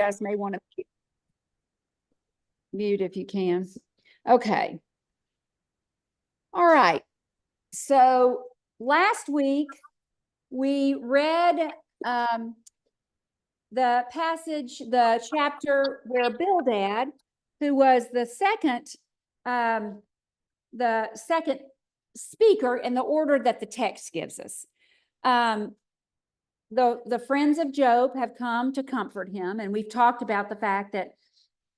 guys may want to mute if you can. Okay. All right. So last week we read the passage, the chapter where Bildad, who was the second speaker in the order that the text gives us. The friends of Job have come to comfort him, and we've talked about the fact that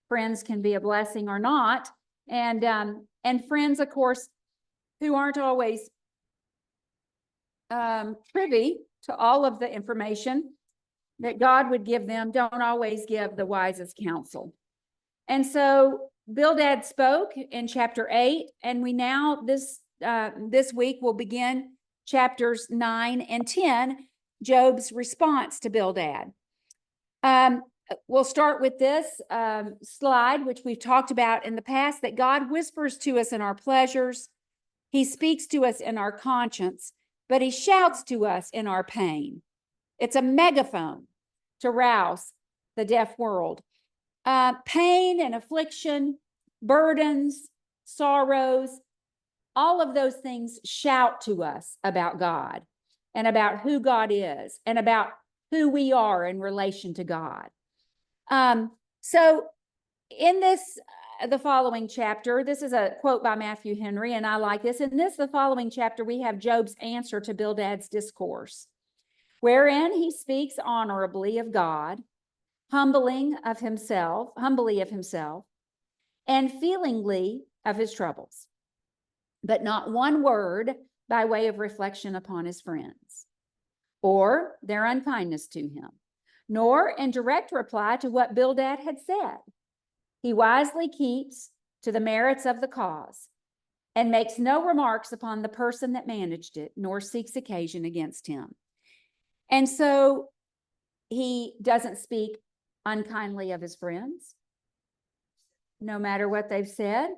friends can be a blessing or not, and friends, of course, who aren't always privy to all of the information that God would give them, don't always give the wisest counsel. And so Bildad spoke in chapter 8, and we now this week will begin chapters 9 and 10, Job's response to Bildad. We'll start with this slide, which we've talked about in the past, that God whispers to us in our pleasures. He speaks to us in our conscience, but he shouts to us in our pain. It's a megaphone to rouse the deaf world. Pain and affliction, burdens, sorrows, all of those things shout to us about God and about who God is and about who we are in relation to God. So in this, the following chapter, this is a quote by Matthew Henry, and I like this. In this, the following chapter, we have Job's answer to Bildad's discourse, wherein he speaks honorably of God, humbly of himself, and feelingly of his troubles, but not one word by way of reflection upon his friends or their unkindness to him, nor in direct reply to what Bildad had said. He wisely keeps to the merits of the cause and makes no remarks upon the person that managed it, nor seeks occasion against him. And so he doesn't speak unkindly of his friends, no matter what they've said.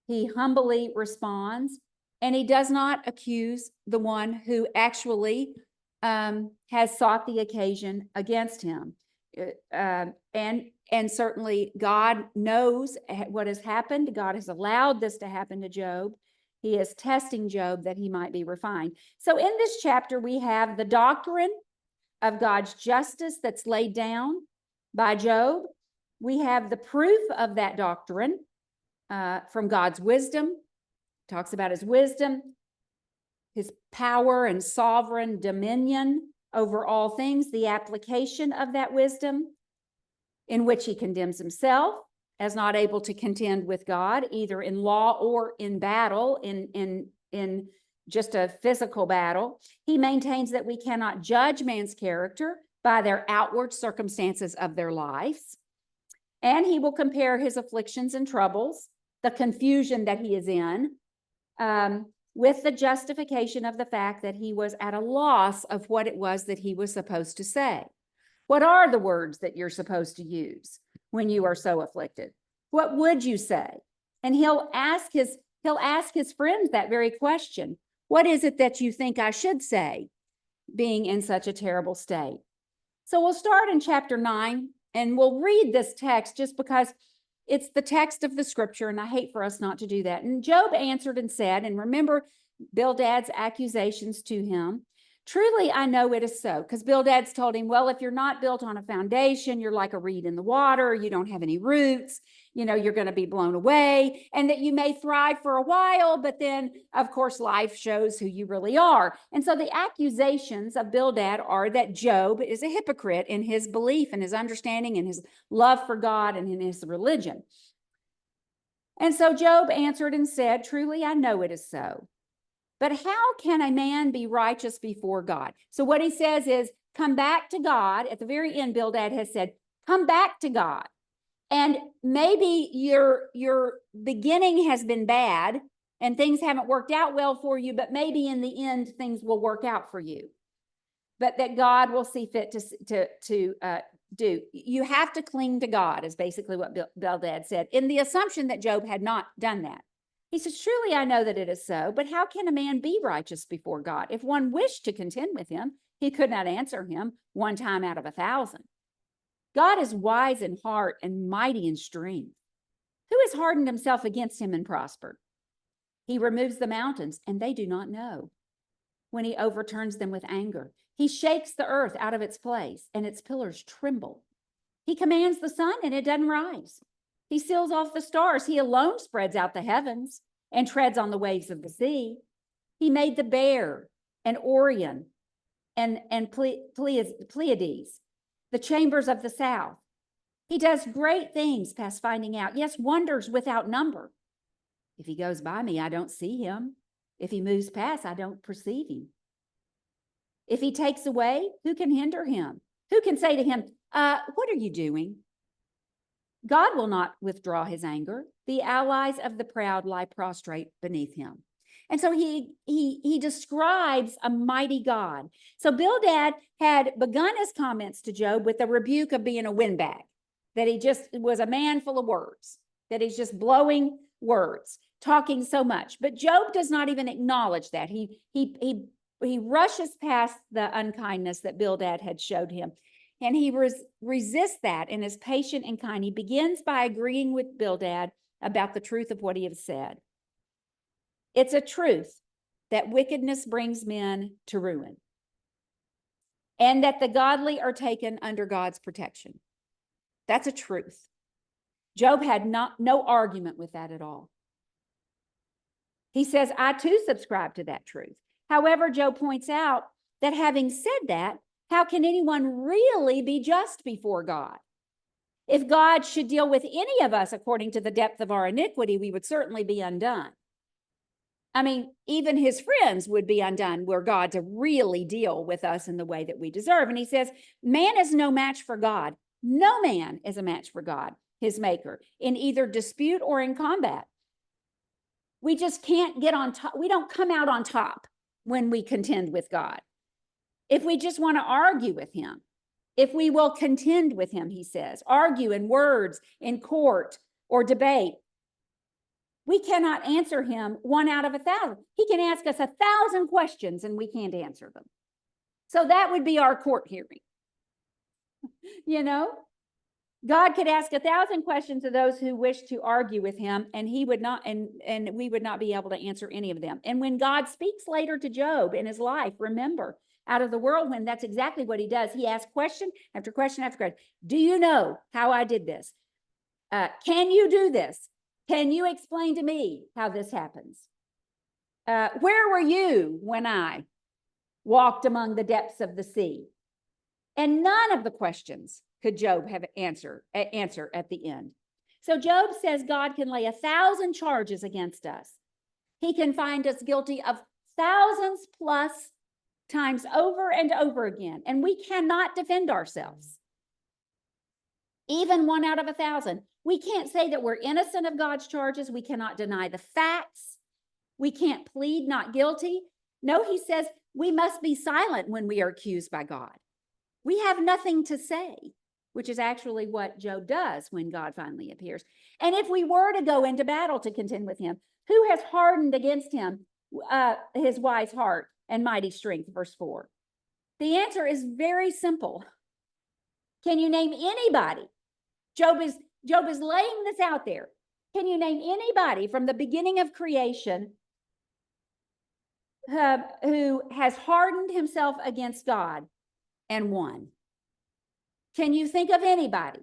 He humbly responds, and he does not accuse the one who actually has sought the occasion against him. And certainly God knows what has happened. God has allowed this to happen to Job. He is testing Job that he might be refined. So in this chapter, we have the doctrine of God's justice that's laid down by Job. We have the proof of that doctrine from God's wisdom. Talks about his wisdom, his power and sovereign dominion over all things, the application of that wisdom, in which he condemns himself as not able to contend with God, either in law or in battle, in just a physical battle. He maintains that we cannot judge man's character by their outward circumstances of their lives. And he will compare his afflictions and troubles, the confusion that he is in, with the justification of the fact that he was at a loss of what it was that he was supposed to say. What are the words that you're supposed to use when you are so afflicted? What would you say? And he'll ask his friends that very question. What is it that you think I should say, being in such a terrible state? So we'll start in chapter 9, and we'll read this text just because it's the text of the scripture, and I hate for us not to do that. And Job answered and said, and remember Bildad's accusations to him, truly I know it is so, because Bildad's told him, well, if you're not built on a foundation, you're like a reed in the water, you don't have any roots, you're going to be blown away, and that you may thrive for a while, but then, of course, life shows who you really are. And so the accusations of Bildad are that Job is a hypocrite in his belief and his understanding and his love for God and in his religion. And so Job answered and said, truly, I know it is so. But how can a man be righteous before God? So what he says is, come back to God. At the very end, Bildad has said, come back to God. And maybe your beginning has been bad and things haven't worked out well for you, but maybe in the end, things will work out for you. But that God will see fit to do. You have to cling to God, is basically what Bildad said, in the assumption that Job had not done that. He says, truly, I know that it is so, but how can a man be righteous before God? If one wished to contend with him, he could not answer him 1 time out of 1,000. God is wise in heart and mighty in strength. Who has hardened himself against him and prospered? He removes the mountains, and they do not know. When he overturns them with anger, he shakes the earth out of its place, and its pillars tremble. He commands the sun, and it doesn't rise. He seals off the stars. He alone spreads out the heavens and treads on the waves of the sea. He made the bear and Orion and Pleiades, the chambers of the south. He does great things past finding out. Yes, wonders without number. If he goes by me, I don't see him. If he moves past, I don't perceive him. If he takes away, who can hinder him? Who can say to him, what are you doing? God will not withdraw his anger. The allies of the proud lie prostrate beneath him. And so he describes a mighty God. So Bildad had begun his comments to Job with a rebuke of being a windbag, that he just was a man full of words, that he's just blowing words, talking so much. But Job does not even acknowledge that. He rushes past the unkindness that Bildad had showed him. And he resists that and is patient and kind. He begins by agreeing with Bildad about the truth of what he has said. It's a truth that wickedness brings men to ruin, and that the godly are taken under God's protection. That's a truth. Job had no argument with that at all. He says, I too subscribe to that truth. However, Job points out that having said that, how can anyone really be just before God? If God should deal with any of us according to the depth of our iniquity, we would certainly be undone. I mean, even his friends would be undone were God to really deal with us in the way that we deserve. And he says, man is no match for God. No man is a match for God, his maker, in either dispute or in combat. We just can't get on top. We don't come out on top when we contend with God. If we just want to argue with him, if we will contend with him, he says, argue in words, in court, or debate, we cannot answer him 1 out of 1,000. He can ask us 1,000 questions and we can't answer them. So that would be our court hearing. You know, God could ask 1,000 questions of those who wish to argue with him, and he would not, and we would not be able to answer any of them. And when God speaks later to Job in his life, remember, out of the whirlwind, that's exactly what he does. He asks question after question after question. Do you know how I did this? Can you do this? Can you explain to me how this happens? Where were you when I walked among the depths of the sea? And none of the questions could Job have answer at the end. So Job says God can lay 1,000 charges against us. He can find us guilty of thousands plus times over and over again, and we cannot defend ourselves. Even 1 out of 1,000. We can't say that we're innocent of God's charges. We cannot deny the facts. We can't plead not guilty. No, he says we must be silent when we are accused by God. We have nothing to say, which is actually what Job does when God finally appears. And if we were to go into battle to contend with him, who has hardened against him his wise heart and mighty strength? Verse 4. The answer is very simple. Can you name anybody? Job is laying this out there. Can you name anybody from the beginning of creation who has hardened himself against God and won? Can you think of anybody?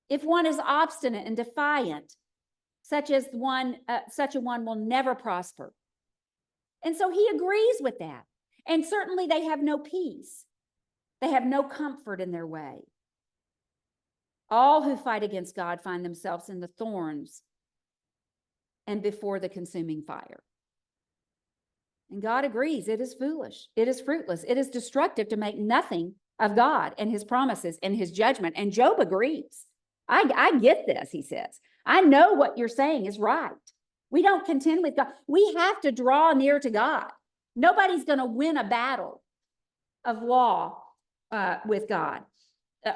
If one is obstinate and defiant, such a one will never prosper. And so he agrees with that. And certainly they have no peace. They have no comfort in their way. All who fight against God find themselves in the thorns and before the consuming fire. And God agrees it is foolish. It is fruitless. It is destructive to make nothing of God and his promises and his judgment. And Job agrees. I get this, he says. I know what you're saying is right. We don't contend with God. We have to draw near to God. Nobody's going to win a battle of law with God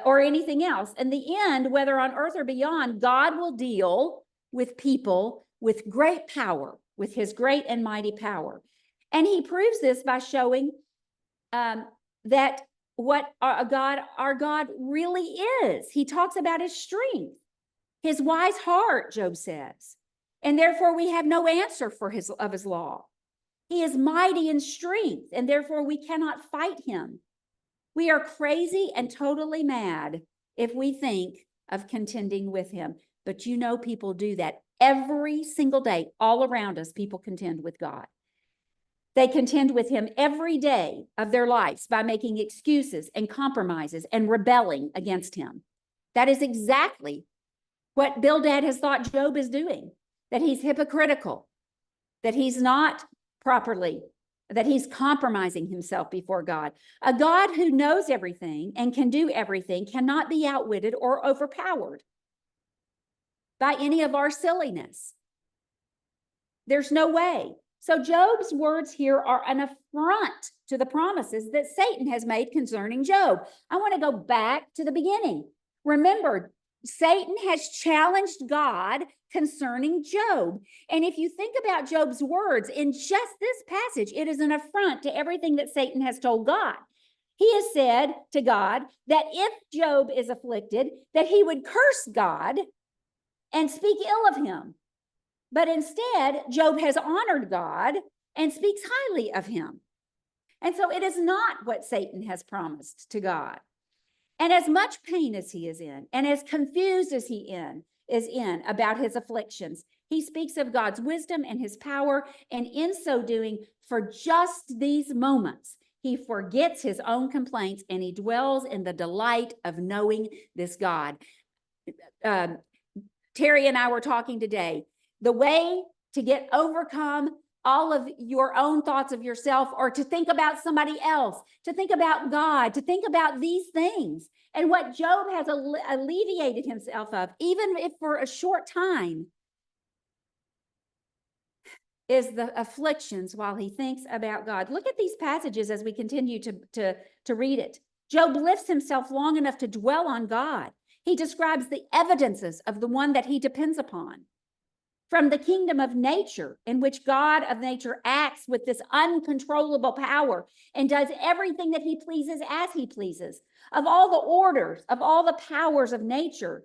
or anything else. In the end, whether on earth or beyond, God will deal with people with great power, with his great and mighty power. And he proves this by showing that what our God really is. He talks about his strength, his wise heart, Job says. And therefore we have no answer for his law. He is mighty in strength, and therefore we cannot fight him. We are crazy and totally mad if we think of contending with him. But you know, people do that every single day. All around us, people contend with God. They contend with him every day of their lives by making excuses and compromises and rebelling against him. That is exactly what Bildad has thought Job is doing, that he's hypocritical, that he's not properly, that he's compromising himself before God. A God who knows everything and can do everything cannot be outwitted or overpowered by any of our silliness. There's no way. So Job's words here are an affront to the promises that Satan has made concerning Job. I want to go back to the beginning. Remember, Satan has challenged God concerning Job. And if you think about Job's words in just this passage, it is an affront to everything that Satan has told God. He has said to God that if Job is afflicted, that he would curse God and speak ill of him. But instead, Job has honored God and speaks highly of him. And so it is not what Satan has promised to God. And as much pain as he is in, and as confused as he is in about his afflictions, he speaks of God's wisdom and his power. And in so doing, for just these moments, he forgets his own complaints and he dwells in the delight of knowing this God. Terry and I were talking today. The way to overcome all of your own thoughts of yourself, or to think about somebody else, to think about God, to think about these things, and what Job has alleviated himself of, even if for a short time, is the afflictions while he thinks about God. Look at these passages as we continue to read it. Job lifts himself long enough to dwell on God. He describes the evidences of the one that he depends upon. From the kingdom of nature, in which God of nature acts with this uncontrollable power and does everything that he pleases as he pleases. Of all the orders, of all the powers of nature,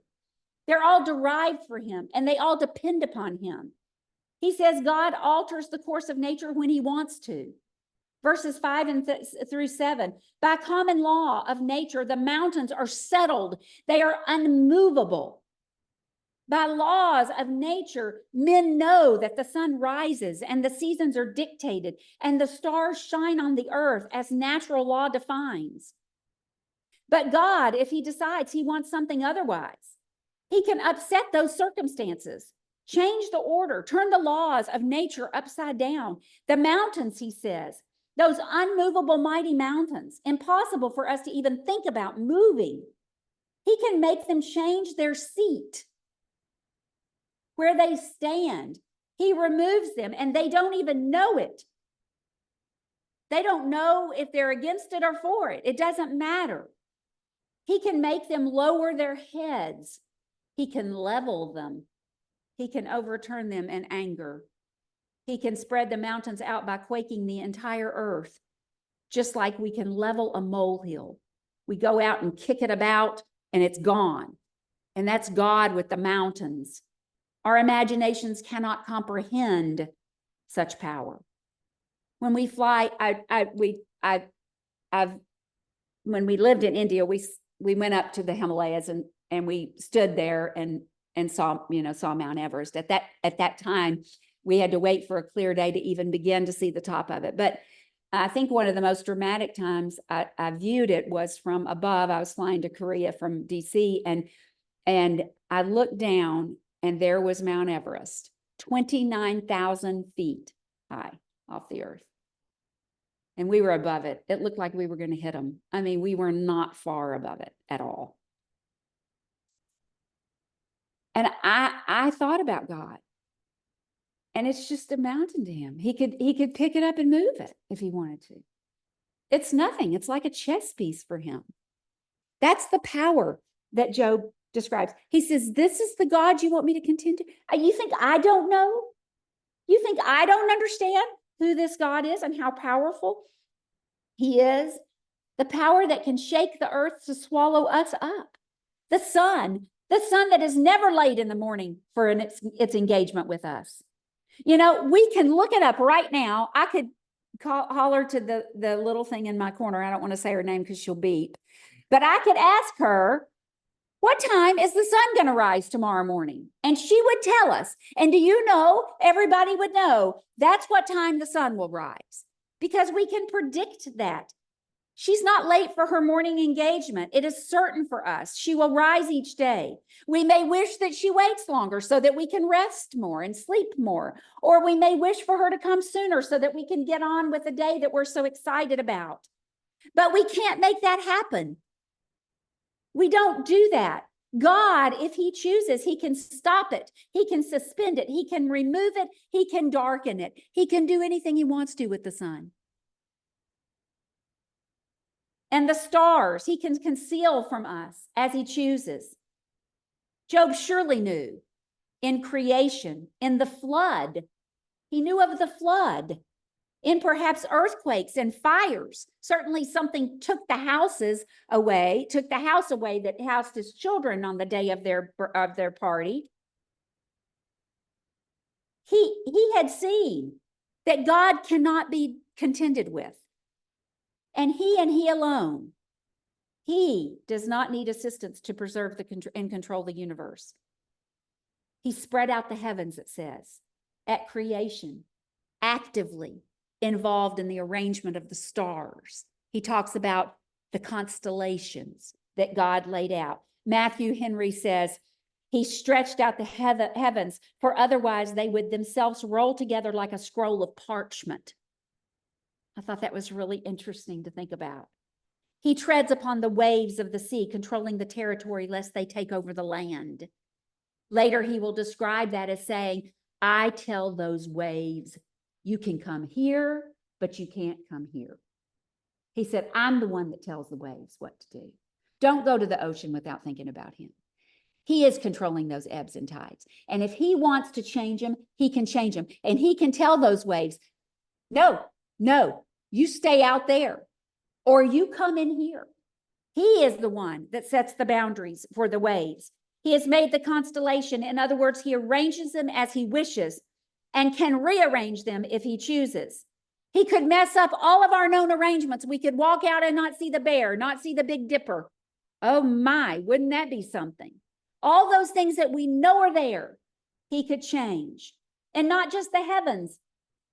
they're all derived for him and they all depend upon him. He says God alters the course of nature when he wants to. Verses 5 through 7, by common law of nature, the mountains are settled. They are unmovable. By laws of nature, men know that the sun rises and the seasons are dictated and the stars shine on the earth as natural law defines. But God, if he decides he wants something otherwise, he can upset those circumstances, change the order, turn the laws of nature upside down. The mountains, he says, those unmovable, mighty mountains, impossible for us to even think about moving. He can make them change their seat, where they stand. He removes them and they don't even know it. They don't know if they're against it or for it. It doesn't matter. He can make them lower their heads. He can level them. He can overturn them in anger. He can spread the mountains out by quaking the entire earth, just like we can level a molehill. We go out and kick it about and it's gone. And that's God with the mountains. Our imaginations cannot comprehend such power. When we fly, when we lived in India, we went up to the Himalayas and we stood there and saw Mount Everest. At that time, we had to wait for a clear day to even begin to see the top of it. But I think one of the most dramatic times I viewed it was from above. I was flying to Korea from DC, and I looked down. And there was Mount Everest, 29,000 feet high off the earth. And we were above it. It looked like we were going to hit them. I mean, we were not far above it at all. And I thought about God. And it's just a mountain to him. He could pick it up and move it if he wanted to. It's nothing. It's like a chess piece for him. That's the power that Job describes. He says, this is the God you want me to contend to? You think I don't know? You think I don't understand who this God is and how powerful he is? the power that can shake the earth to swallow us up. The sun that is never late in the morning for its engagement with us. You know, we can look it up right now. I could holler to the little thing in my corner. I don't want to say her name because she'll beep. But I could ask her, what time is the sun going to rise tomorrow morning? And she would tell us. And do you know, everybody would know that's what time the sun will rise, because we can predict that. She's not late for her morning engagement. It is certain for us. She will rise each day. We may wish that she waits longer so that we can rest more and sleep more. Or we may wish for her to come sooner so that we can get on with the day that we're so excited about. But we can't make that happen. We don't do that. God, if he chooses, he can stop it. He can suspend it. He can remove it. He can darken it. He can do anything he wants to with the sun. And the stars, he can conceal from us as he chooses. Job surely knew in creation, in the flood. He knew of the flood, in perhaps earthquakes and fires. Certainly something took the house away that housed his children on the day of their party. He had seen that God cannot be contended with. And he alone, he does not need assistance to preserve and control the universe. He spread out the heavens, it says, at creation, actively involved in the arrangement of the stars. He talks about the constellations that God laid out. Matthew Henry says, he stretched out the heavens, for otherwise they would themselves roll together like a scroll of parchment. I thought that was really interesting to think about. He treads upon the waves of the sea, controlling the territory lest they take over the land. Later, he will describe that as saying, I tell those waves, you can come here, but you can't come here. He said, I'm the one that tells the waves what to do. Don't go to the ocean without thinking about him. He is controlling those ebbs and tides. And if he wants to change them, he can change them. And he can tell those waves, no, you stay out there, or you come in here. He is the one that sets the boundaries for the waves. He has made the constellation. In other words, he arranges them as he wishes and can rearrange them if he chooses. He could mess up all of our known arrangements. We could walk out and not see the bear, not see the Big Dipper. Oh my, wouldn't that be something? All those things that we know are there, he could change. And not just the heavens,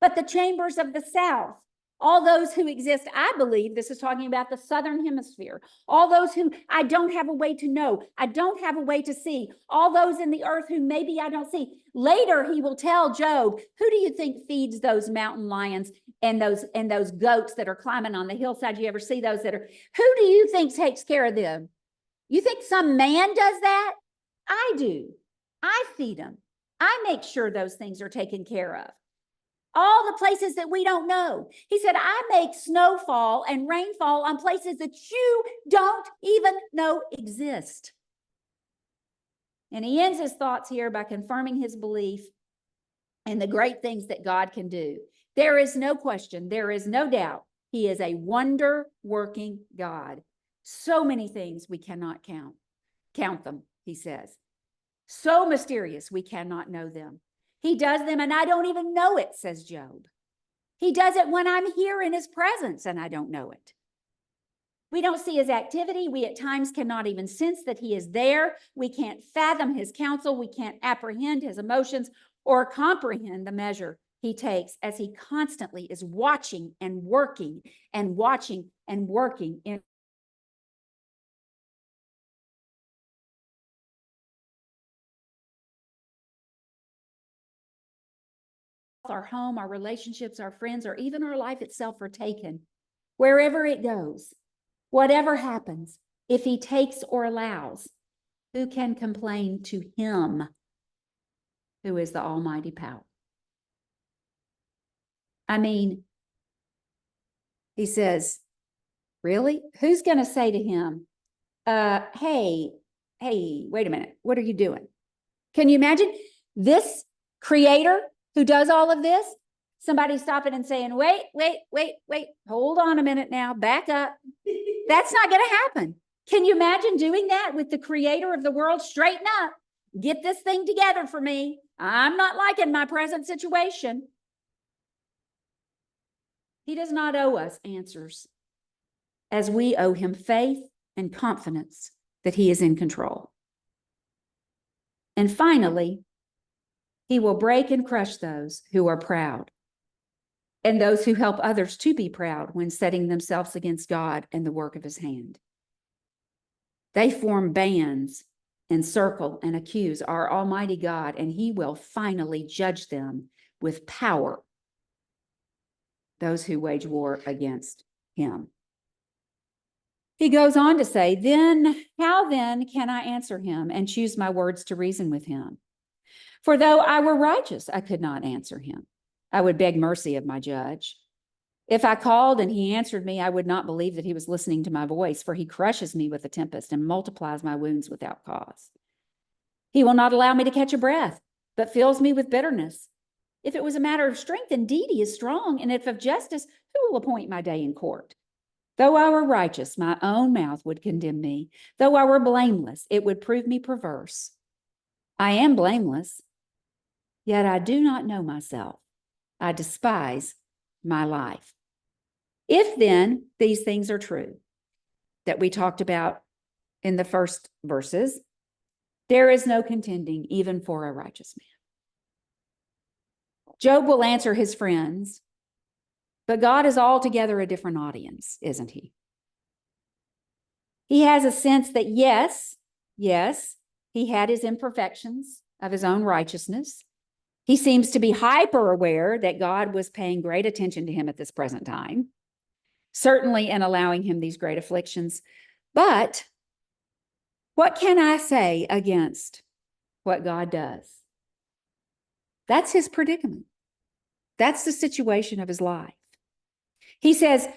but the chambers of the south. All those who exist, I believe this is talking about the southern hemisphere. All those who I don't have a way to know, I don't have a way to see. All those in the earth who maybe I don't see. Later, he will tell Job, who do you think feeds those mountain lions and those goats that are climbing on the hillside? You ever see those who do you think takes care of them? You think some man does that? I do. I feed them. I make sure those things are taken care of. All the places that we don't know. He said, I make snowfall and rainfall on places that you don't even know exist. And he ends his thoughts here by confirming his belief in the great things that God can do. There is no question, there is no doubt, he is a wonder-working God. So many things we cannot count them, he says. So mysterious we cannot know them. He does them and I don't even know it, says Job. He does it when I'm here in his presence and I don't know it. We don't see his activity. We at times cannot even sense that he is there. We can't fathom his counsel. We can't apprehend his emotions or comprehend the measure he takes as he constantly is watching and working and watching and working in our home, our relationships, our friends, or even our life itself are taken. Wherever it goes, whatever happens, if he takes or allows, who can complain to him who is the almighty power? I mean, he says, really? Who's going to say to him, hey, wait a minute. What are you doing? Can you imagine this creator who does all of this? Somebody stopping and saying, wait, hold on a minute now, back up. That's not going to happen. Can you imagine doing that with the creator of the world? Straighten up. Get this thing together for me. I'm not liking my present situation. He does not owe us answers, as we owe him faith and confidence that he is in control. And finally, he will break and crush those who are proud and those who help others to be proud when setting themselves against God and the work of his hand. They form bands, encircle and accuse our Almighty God, and he will finally judge them with power, those who wage war against him. He goes on to say, how then can I answer him and choose my words to reason with him? For though I were righteous, I could not answer him. I would beg mercy of my judge. If I called and he answered me, I would not believe that he was listening to my voice, for he crushes me with a tempest and multiplies my wounds without cause. He will not allow me to catch a breath, but fills me with bitterness. If it was a matter of strength, indeed he is strong, and if of justice, who will appoint my day in court? Though I were righteous, my own mouth would condemn me. Though I were blameless, it would prove me perverse. I am blameless, yet I do not know myself. I despise my life. If then these things are true that we talked about in the first verses, there is no contending even for a righteous man. Job will answer his friends, but God is altogether a different audience, isn't he? He has a sense that yes, he had his imperfections of his own righteousness. He seems to be hyper aware that God was paying great attention to him at this present time, certainly in allowing him these great afflictions. But what can I say against what God does? That's his predicament. That's the situation of his life. He says,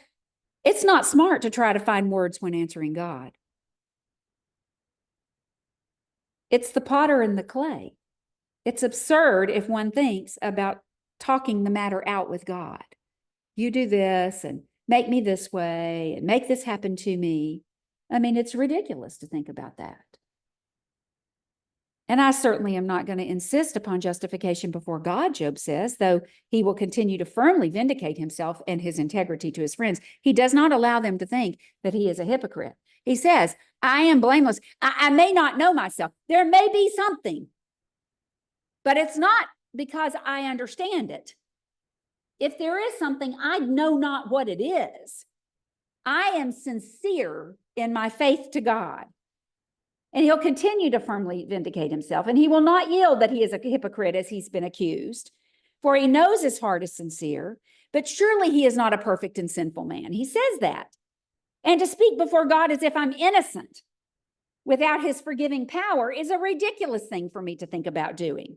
it's not smart to try to find words when answering God. It's the potter and the clay. It's absurd if one thinks about talking the matter out with God. You do this and make me this way and make this happen to me. I mean, it's ridiculous to think about that. And I certainly am not going to insist upon justification before God, Job says, though he will continue to firmly vindicate himself and his integrity to his friends. He does not allow them to think that he is a hypocrite. He says, I am blameless. I may not know myself. There may be something, but it's not because I understand it. If there is something, I know not what it is. I am sincere in my faith to God. And he'll continue to firmly vindicate himself, and he will not yield that he is a hypocrite as he's been accused, for he knows his heart is sincere, but surely he is not a perfect and sinful man. He says that. And to speak before God as if I'm innocent without his forgiving power is a ridiculous thing for me to think about doing.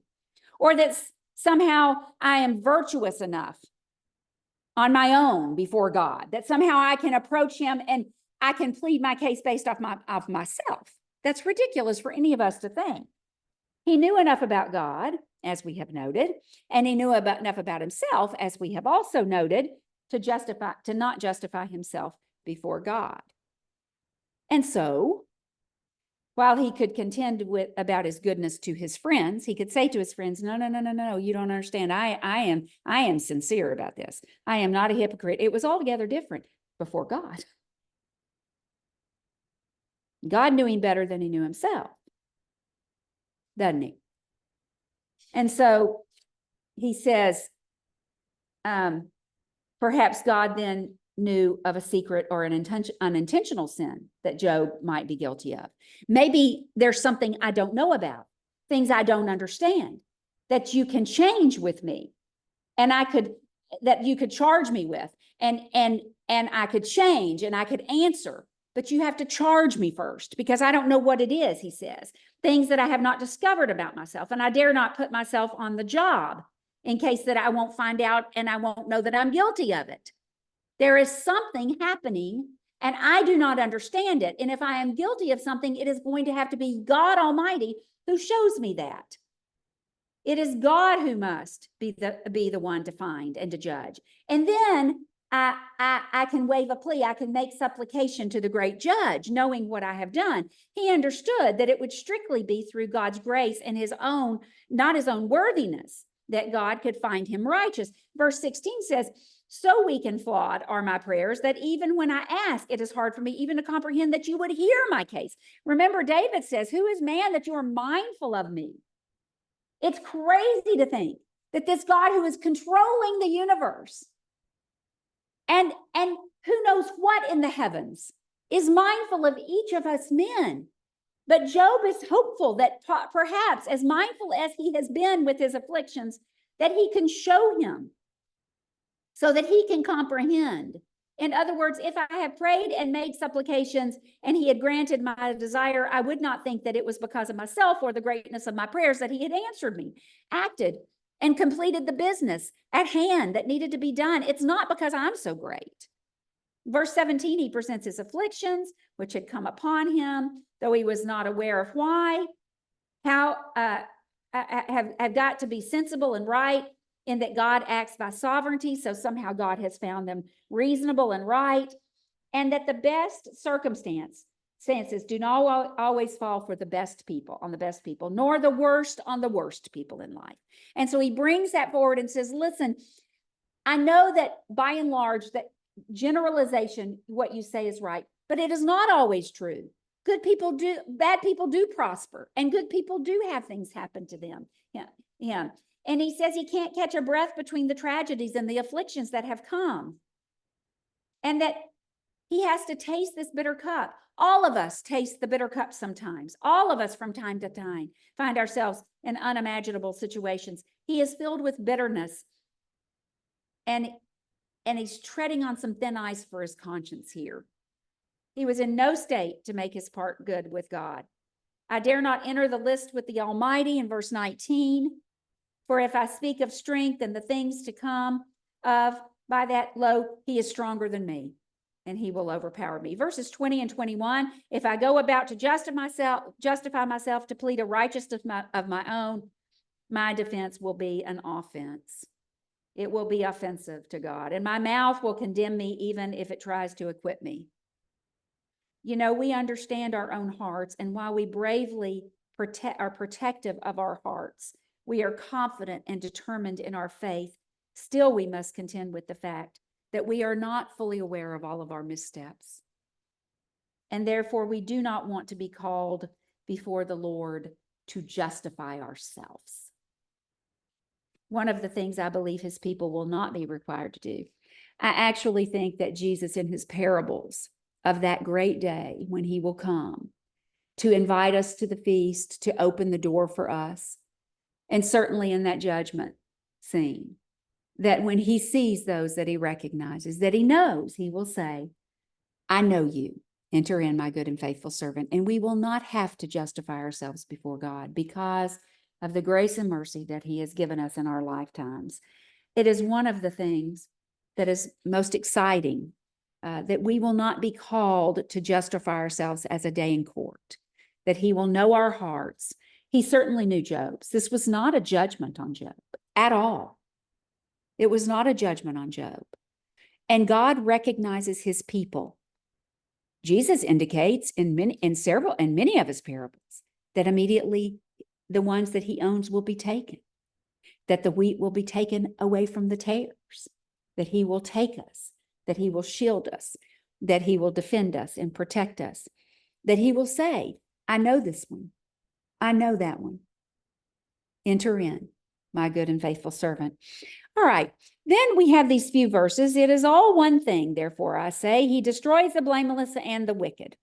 Or that somehow I am virtuous enough on my own before God, that somehow I can approach him and I can plead my case based off myself. That's ridiculous for any of us to think. He knew enough about God, as we have noted, and he knew enough about himself, as we have also noted, to not justify himself before God. And so, while he could contend about his goodness to his friends, he could say to his friends, no, you don't understand. I am sincere about this. I am not a hypocrite. It was altogether different before God. God knew him better than he knew himself, doesn't he? And so he says, perhaps God then knew of a secret or an unintentional sin that Job might be guilty of. Maybe there's something I don't know about, things I don't understand, that you can change with me, and that you could charge me with, and I could change and I could answer. But you have to charge me first because I don't know what it is, he says. Things that I have not discovered about myself, and I dare not put myself on the job in case that I won't find out and I won't know that I'm guilty of it. There is something happening and I do not understand it. And if I am guilty of something, it is going to have to be God Almighty who shows me that. It is God who must be the one to find and to judge. And then I can waive a plea. I can make supplication to the great judge, knowing what I have done. He understood that it would strictly be through God's grace and his own, not his own worthiness, that God could find him righteous. Verse 16 says, so weak and flawed are my prayers that even when I ask, it is hard for me even to comprehend that you would hear my case. Remember, David says, who is man that you are mindful of me? It's crazy to think that this God who is controlling the universe and who knows what in the heavens is mindful of each of us men. But Job is hopeful that perhaps, as mindful as he has been with his afflictions, that he can show him so that he can comprehend. In other words, if I have prayed and made supplications and he had granted my desire, I would not think that it was because of myself or the greatness of my prayers that he had answered me, acted, and completed the business at hand that needed to be done. It's not because I'm so great. Verse 17, he presents his afflictions, which had come upon him, though he was not aware of why. How have got to be sensible and right in that God acts by sovereignty. So somehow God has found them reasonable and right. And that the best circumstances do not always fall for the best people, on the best people, nor the worst on the worst people in life. And so he brings that forward and says, listen, I know that by and large, that generalization, what you say is right, but it is not always true. Good people do, bad people do prosper, and good people do have things happen to them. Yeah. And he says he can't catch a breath between the tragedies and the afflictions that have come. And that he has to taste this bitter cup. All of us taste the bitter cup sometimes. All of us from time to time find ourselves in unimaginable situations. He is filled with bitterness. And he's treading on some thin ice for his conscience here. He was in no state to make his part good with God. I dare not enter the list with the Almighty in verse 19. For if I speak of strength and the things to come of, by that, lo, he is stronger than me, and he will overpower me. Verses 20 and 21, if I go about to justify myself to plead a righteousness of my own, my defense will be an offense. It will be offensive to God, and my mouth will condemn me even if it tries to acquit me. You know, we understand our own hearts, and while we bravely are protective of our hearts, we are confident and determined in our faith. Still, we must contend with the fact that we are not fully aware of all of our missteps. And therefore, we do not want to be called before the Lord to justify ourselves. One of the things I believe his people will not be required to do. I actually think that Jesus, in his parables of that great day when he will come to invite us to the feast, to open the door for us, and certainly in that judgment scene, that when he sees those that he recognizes, that he knows, he will say, I know you. Enter in, my good and faithful servant. And we will not have to justify ourselves before God because of the grace and mercy that he has given us in our lifetimes. It is one of the things that is most exciting, that we will not be called to justify ourselves as a day in court, that he will know our hearts. He certainly knew Job's. This was not a judgment on Job at all. It was not a judgment on Job. And God recognizes his people. Jesus indicates in many of his parables that immediately the ones that he owns will be taken, that the wheat will be taken away from the tares, that he will take us, that he will shield us, that he will defend us and protect us, that he will say, I know this one. I know that one. Enter in, my good and faithful servant. All right. Then we have these few verses. It is all one thing, therefore I say, he destroys the blameless and the wicked.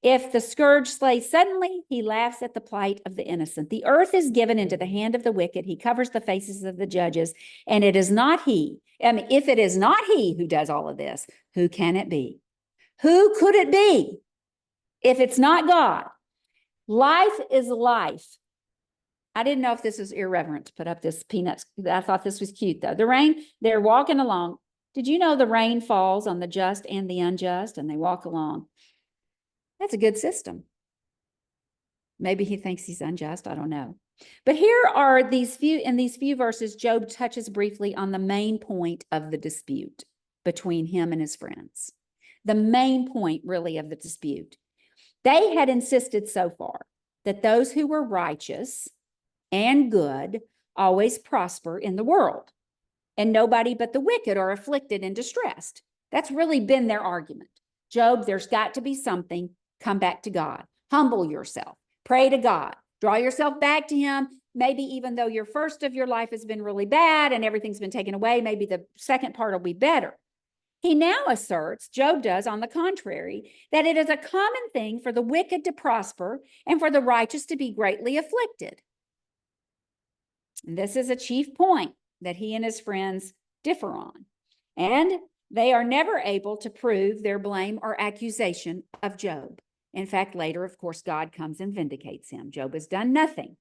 If the scourge slays suddenly, he laughs at the plight of the innocent. The earth is given into the hand of the wicked. He covers the faces of the judges. And it is not he. If it is not he who does all of this, who can it be? Who could it be if it's not God? Life is life. I didn't know if this was irreverent to put up this peanuts. I thought this was cute, though. The rain, they're walking along. Did you know the rain falls on the just and the unjust, and they walk along? That's a good system. Maybe he thinks he's unjust. I don't know. But here are in these few verses, Job touches briefly on the main point of the dispute. between him and his friends. The main point, really, of the dispute. They had insisted so far that those who were righteous and good always prosper in the world, and nobody but the wicked are afflicted and distressed. That's really been their argument. Job, there's got to be something. Come back to God. Humble yourself. Pray to God. Draw yourself back to him. Maybe even though your first of your life has been really bad and everything's been taken away, maybe the second part will be better. He now asserts, Job does, on the contrary, that it is a common thing for the wicked to prosper and for the righteous to be greatly afflicted. And this is a chief point that he and his friends differ on. And they are never able to prove their blame or accusation of Job. In fact, later, of course, God comes and vindicates him. Job has done nothing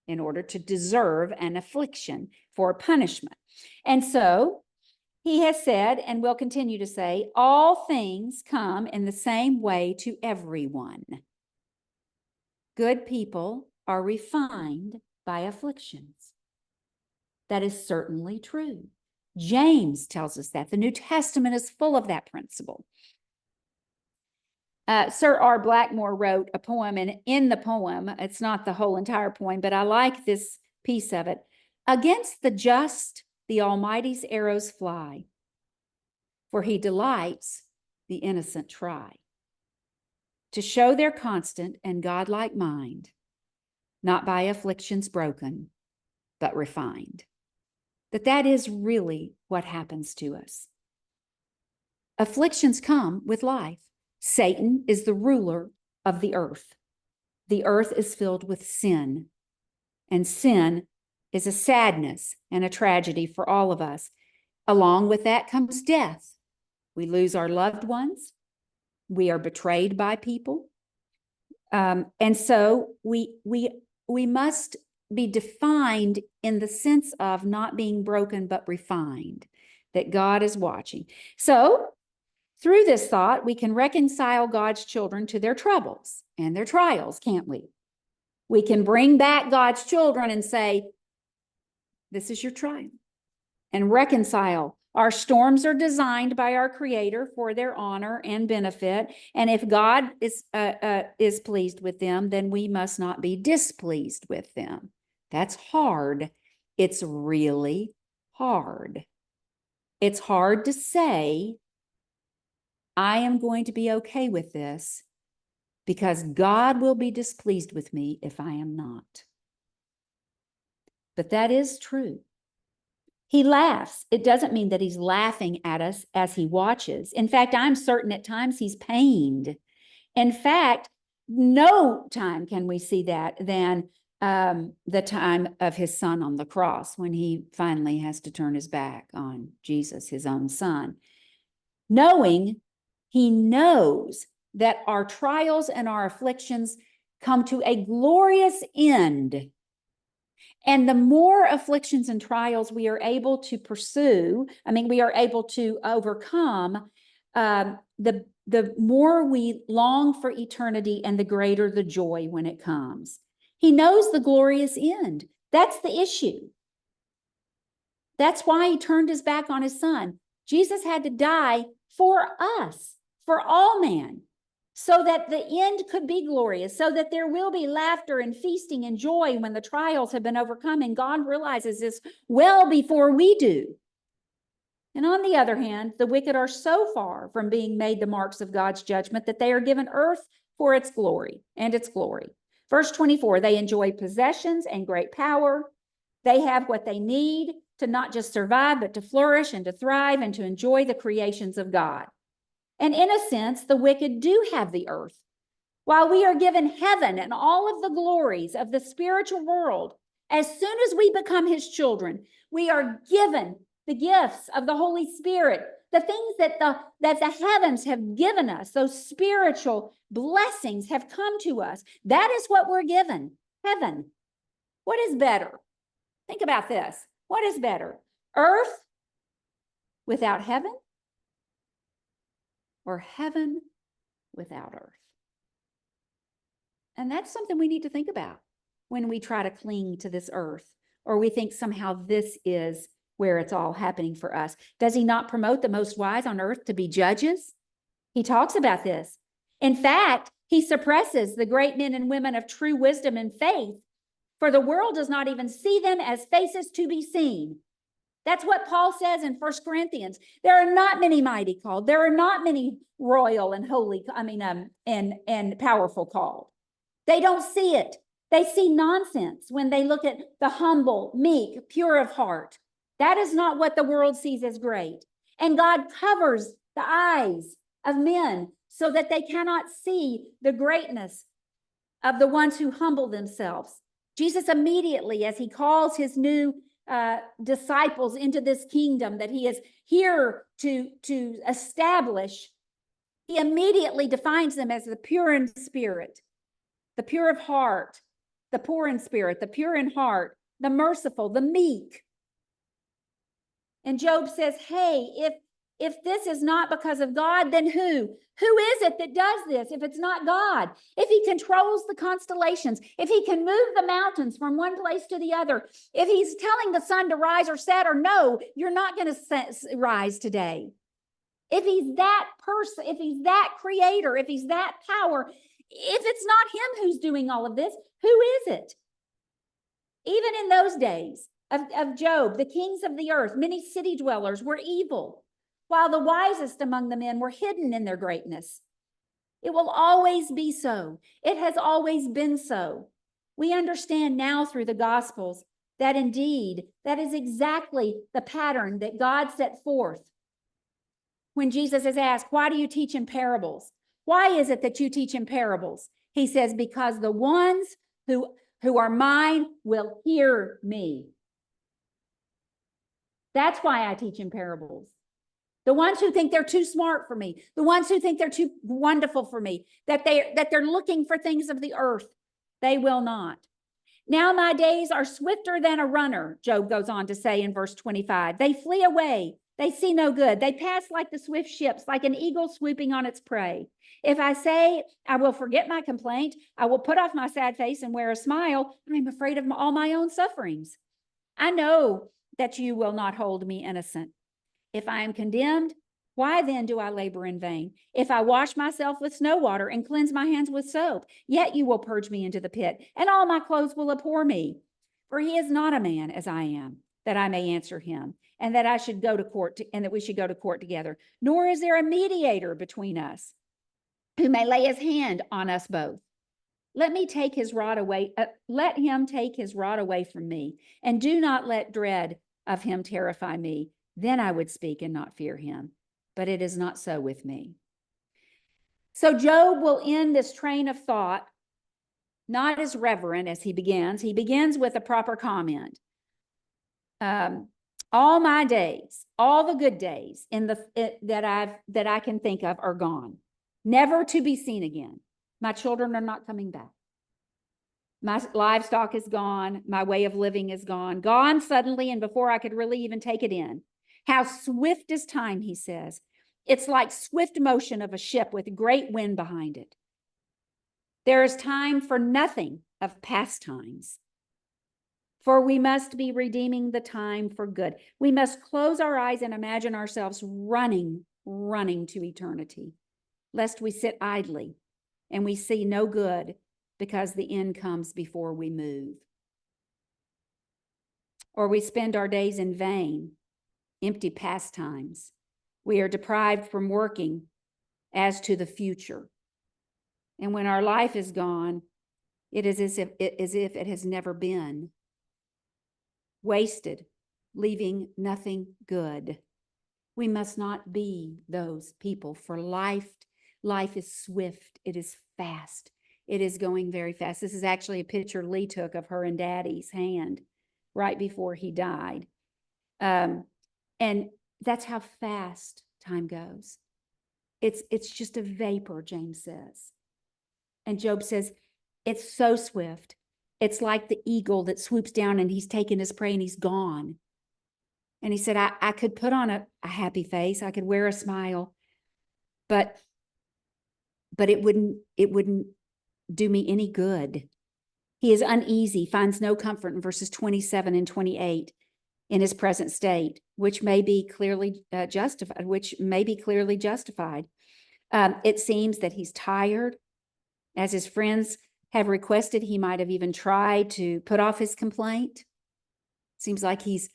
in order to deserve an affliction for punishment. And so he has said, and will continue to say, all things come in the same way to everyone. Good people are refined by afflictions. That is certainly true. James tells us that. The New Testament is full of that principle. Sir R. Blackmore wrote a poem, and in the poem, it's not the whole entire poem, but I like this piece of it. Against the just, the Almighty's arrows fly, for he delights the innocent try to show their constant and godlike mind, not by afflictions broken, but refined. That is really what happens to us. Afflictions come with life. Satan is the ruler of the earth. The earth is filled with sin, and sin is a sadness and a tragedy for all of us. Along with that comes death. We lose our loved ones. We are betrayed by people. And so we must be defined in the sense of not being broken, but refined, that God is watching. So through this thought, we can reconcile God's children to their troubles and their trials, can't we? We can bring back God's children and say, this is your trial, and reconcile. Our storms are designed by our Creator for their honor and benefit. And if God is pleased with them, then we must not be displeased with them. That's hard. It's really hard. It's hard to say, I am going to be okay with this because God will be displeased with me if I am not. But that is true. He laughs. It doesn't mean that he's laughing at us as he watches. In fact, I'm certain at times he's pained. In fact, no time can we see that than the time of his son on the cross, when he finally has to turn his back on Jesus, his own son. He knows that our trials and our afflictions come to a glorious end. And the more afflictions and trials we are able to pursue, we are able to overcome, the more we long for eternity and the greater the joy when it comes. He knows the glorious end. That's the issue. That's why he turned his back on his son. Jesus had to die for us, for all man, so that the end could be glorious, so that there will be laughter and feasting and joy when the trials have been overcome. And God realizes this well before we do. And on the other hand, the wicked are so far from being made the marks of God's judgment that they are given earth for its glory and its glory. Verse 24, they enjoy possessions and great power. They have what they need to not just survive, but to flourish and to thrive and to enjoy the creations of God. And in a sense, the wicked do have the earth. While we are given heaven and all of the glories of the spiritual world, as soon as we become his children, we are given the gifts of the Holy Spirit, the things that the heavens have given us, those spiritual blessings have come to us. That is what we're given, heaven. What is better? Think about this. What is better? Earth without heaven, or heaven without earth? And that's something we need to think about when we try to cling to this earth, or we think somehow this is where it's all happening for us. Does he not promote the most wise on earth to be judges? He talks about this. In fact, he suppresses the great men and women of true wisdom and faith, for the world does not even see them as faces to be seen. That's what Paul says in 1 Corinthians. There are not many mighty called. There are not many royal and holy, and powerful called. They don't see it. They see nonsense when they look at the humble, meek, pure of heart. That is not what the world sees as great. And God covers the eyes of men so that they cannot see the greatness of the ones who humble themselves. Jesus immediately, as he calls his new disciples into this kingdom that he is here to establish, he immediately defines them as the pure in spirit, the pure of heart, the poor in spirit, the pure in heart, the merciful, the meek. And Job says, hey, if this is not because of God, then who? Who is it that does this if it's not God? If he controls the constellations, if he can move the mountains from one place to the other, if he's telling the sun to rise or set, or no, you're not going to rise today. If he's that person, if he's that creator, if he's that power, if it's not him who's doing all of this, who is it? Even in those days of Job, the kings of the earth, many city dwellers were evil, while the wisest among the men were hidden in their greatness. It will always be so. It has always been so. We understand now through the Gospels that indeed, that is exactly the pattern that God set forth. When Jesus is asked, why do you teach in parables? Why is it that you teach in parables? He says, because the ones who are mine will hear me. That's why I teach in parables. The ones who think they're too smart for me, the ones who think they're too wonderful for me, that they're looking for things of the earth, they will not. Now my days are swifter than a runner, Job goes on to say in verse 25. They flee away. They see no good. They pass like the swift ships, like an eagle swooping on its prey. If I say, I will forget my complaint, I will put off my sad face and wear a smile, I'm afraid of all my own sufferings. I know that you will not hold me innocent. If I am condemned, why then do I labor in vain? If I wash myself with snow water and cleanse my hands with soap, yet you will purge me into the pit, and all my clothes will abhor me. For he is not a man as I am, that I may answer him, and that I should go to court, and that we should go to court together. Nor is there a mediator between us, who may lay his hand on us both. Let him take his rod away from me, and do not let dread of him terrify me. Then I would speak and not fear him. But it is not so with me. So Job will end this train of thought, not as reverent as he begins. He begins with a proper comment. All my days, all the good days that I can think of are gone, never to be seen again. My children are not coming back. My livestock is gone. My way of living is gone suddenly, and before I could really even take it in. How swift is time, he says. It's like swift motion of a ship with great wind behind it. There is time for nothing of past times, for we must be redeeming the time for good. We must close our eyes and imagine ourselves running to eternity, lest we sit idly and we see no good because the end comes before we move. Or we spend our days in vain, empty pastimes. We are deprived from working as to the future. And when our life is gone, it is as if it has never been. Wasted, leaving nothing good. We must not be those people, for life is swift. It is fast. It is going very fast. This is actually a picture Lee took of her and Daddy's hand right before he died. And that's how fast time goes. It's just a vapor, James says. And Job says, it's so swift. It's like the eagle that swoops down and he's taken his prey and he's gone. And he said, I could put on a happy face. I could wear a smile, but it wouldn't do me any good. He is uneasy, finds no comfort in verses 27 and 28. in his present state, which may be clearly justified, It seems that he's tired. As his friends have requested, he might have even tried to put off his complaint. Seems like he's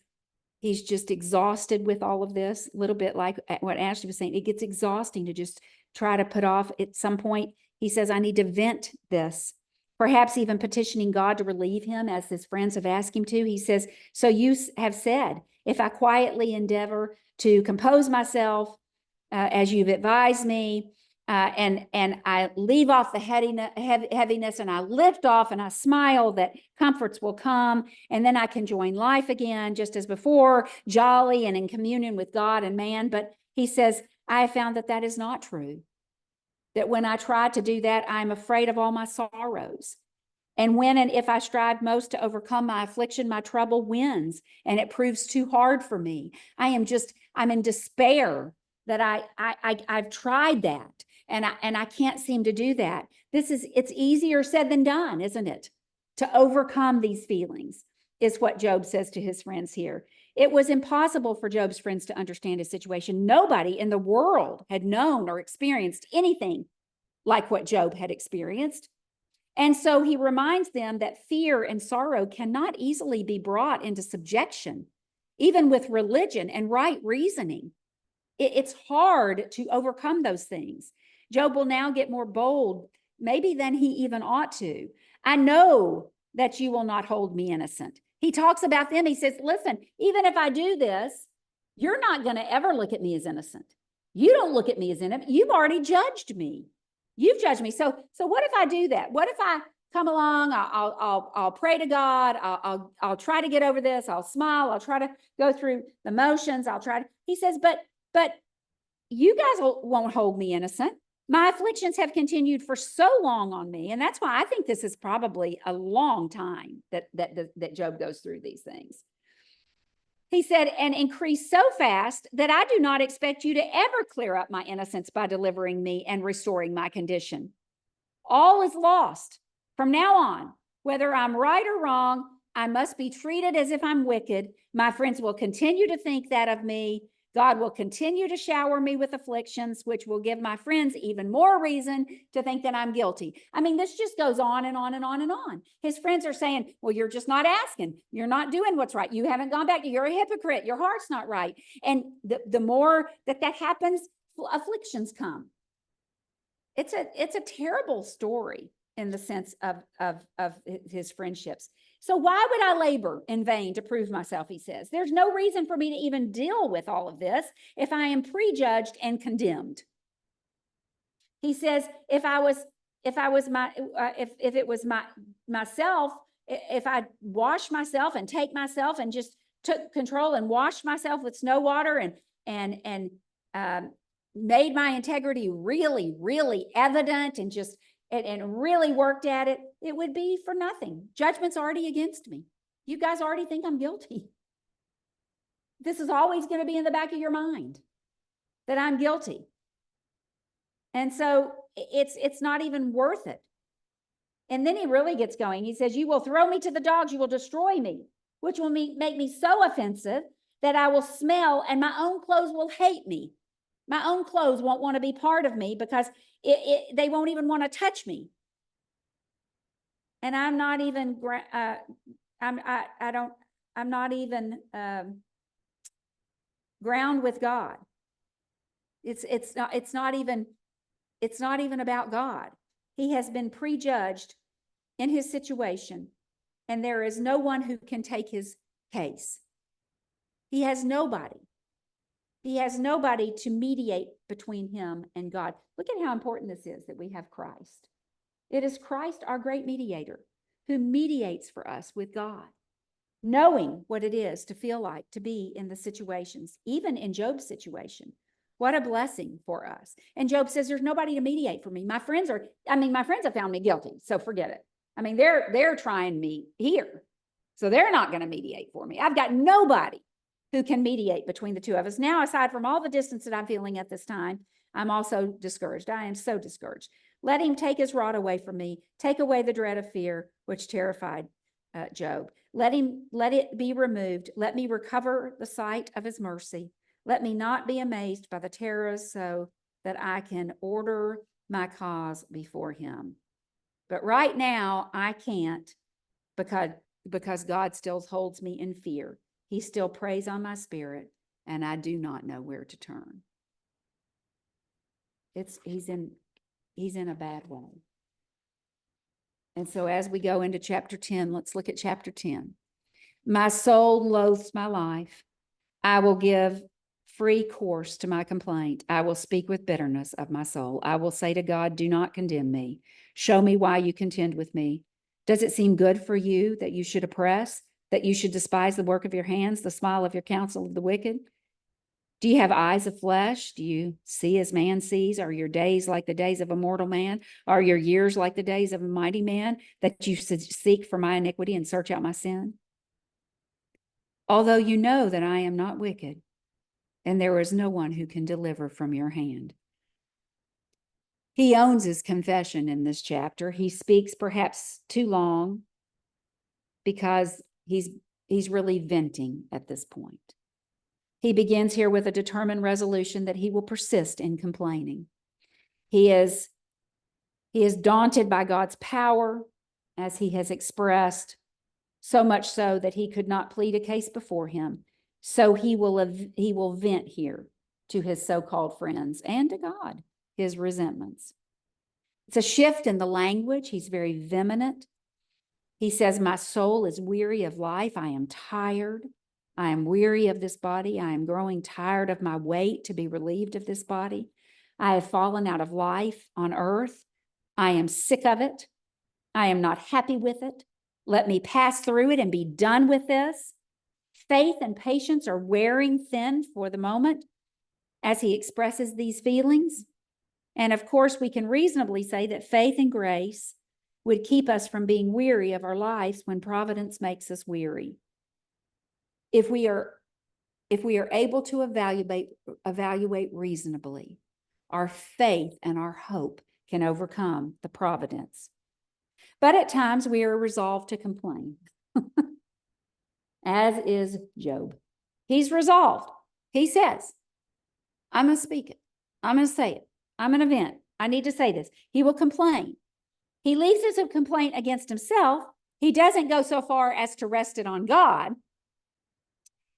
just exhausted with all of this, a little bit like what Ashley was saying. It gets exhausting to just try to put off. At some point, he says, I need to vent this, perhaps even petitioning God to relieve him, as his friends have asked him to. He says, so you have said, if I quietly endeavor to compose myself, as you've advised me, and I leave off the heaviness, and I lift off and I smile, that comforts will come, and then I can join life again, just as before, jolly and in communion with God and man. But he says, I have found that that is not true. That when I try to do that, I'm afraid of all my sorrows. And when and if I strive most to overcome my affliction, my trouble wins, and it proves too hard for me. I'm in despair that I've tried that. And I can't seem to do that. It's easier said than done, isn't it? To overcome these feelings is what Job says to his friends here. It was impossible for Job's friends to understand his situation. Nobody in the world had known or experienced anything like what Job had experienced. And so he reminds them that fear and sorrow cannot easily be brought into subjection, even with religion and right reasoning. It's hard to overcome those things. Job will now get more bold, maybe than he even ought to. I know that you will not hold me innocent. He talks about them. He says, listen, even if I do this, you're not going to ever look at me as innocent. You don't look at me as innocent. You've already judged me. You've judged me. So what if I do that? What if I come along? I'll pray to God. I'll try to get over this. I'll smile. I'll try to go through the motions. He says, but you guys won't hold me innocent. My afflictions have continued for so long on me. And that's why I think this is probably a long time that Job goes through these things. He said, and increase so fast that I do not expect you to ever clear up my innocence by delivering me and restoring my condition. All is lost. From now on, whether I'm right or wrong, I must be treated as if I'm wicked. My friends will continue to think that of me. God will continue to shower me with afflictions, which will give my friends even more reason to think that I'm guilty. I mean, this just goes on and on and on and on. His friends are saying, well, you're just not asking. You're not doing what's right. You haven't gone back. You're a hypocrite. Your heart's not right. And the more that happens, afflictions come. It's a terrible story in the sense of his friendships. So why would I labor in vain to prove myself, he says. There's no reason for me to even deal with all of this if I am prejudged and condemned. He says, if I wash myself and take myself and just took control and washed myself with snow water and made my integrity really, really evident and really worked at it, it would be for nothing. Judgment's already against me. You guys already think I'm guilty. This is always going to be in the back of your mind, that I'm guilty. And so it's not even worth it. And then he really gets going. He says, you will throw me to the dogs, you will destroy me, which will make me so offensive that I will smell, and my own clothes will hate me. My own clothes won't want to be part of me because they won't even want to touch me. And I'm not even, I'm not even ground with God. It's not even about God. He has been prejudged in his situation, and there is no one who can take his case. He has nobody. He has nobody to mediate between him and God. Look at how important this is, that we have Christ. It is Christ, our great mediator, who mediates for us with God, knowing what it is to feel like to be in the situations, even in Job's situation. What a blessing for us. And Job says, there's nobody to mediate for me. My friends have found me guilty, so forget it. I mean, they're trying me here, so they're not going to mediate for me. I've got nobody who can mediate between the two of us. Now, aside from all the distance that I'm feeling at this time, I'm also discouraged. I am so discouraged. Let him take his rod away from me, take away the dread of fear, which terrified Job. Let it be removed. Let me recover the sight of his mercy. Let me not be amazed by the terrors, so that I can order my cause before him. But right now I can't, because God still holds me in fear. He still preys on my spirit, and I do not know where to turn. He's in a bad way. And so as we go into chapter 10, let's look at chapter 10. My soul loathes my life. I will give free course to my complaint. I will speak with bitterness of my soul. I will say to God, do not condemn me. Show me why you contend with me. Does it seem good for you that you should oppress, that you should despise the work of your hands, the smile of your counsel of the wicked? Do you have eyes of flesh? Do you see as man sees? Are your days like the days of a mortal man? Are your years like the days of a mighty man, that you seek for my iniquity and search out my sin? Although you know that I am not wicked, and there is no one who can deliver from your hand. He owns his confession in this chapter. He speaks perhaps too long because he's really venting at this point. He begins here with a determined resolution that he will persist in complaining. He is daunted by God's power, as he has expressed, so much so that he could not plead a case before him. So he will vent here to his so-called friends and to God, his resentments. It's a shift in the language. He's very vehement. He says, my soul is weary of life. I am tired. I am weary of this body. I am growing tired of my weight to be relieved of this body. I have fallen out of life on earth. I am sick of it. I am not happy with it. Let me pass through it and be done with this. Faith and patience are wearing thin for the moment as he expresses these feelings. And of course, we can reasonably say that faith and grace would keep us from being weary of our lives when providence makes us weary. If we are able to evaluate reasonably, our faith and our hope can overcome the providence. But at times we are resolved to complain, as is Job. He's resolved. He says, I'm going to speak it. I'm going to say it. I'm going to vent. I need to say this. He will complain. He leaves us a complaint against himself. He doesn't go so far as to rest it on God.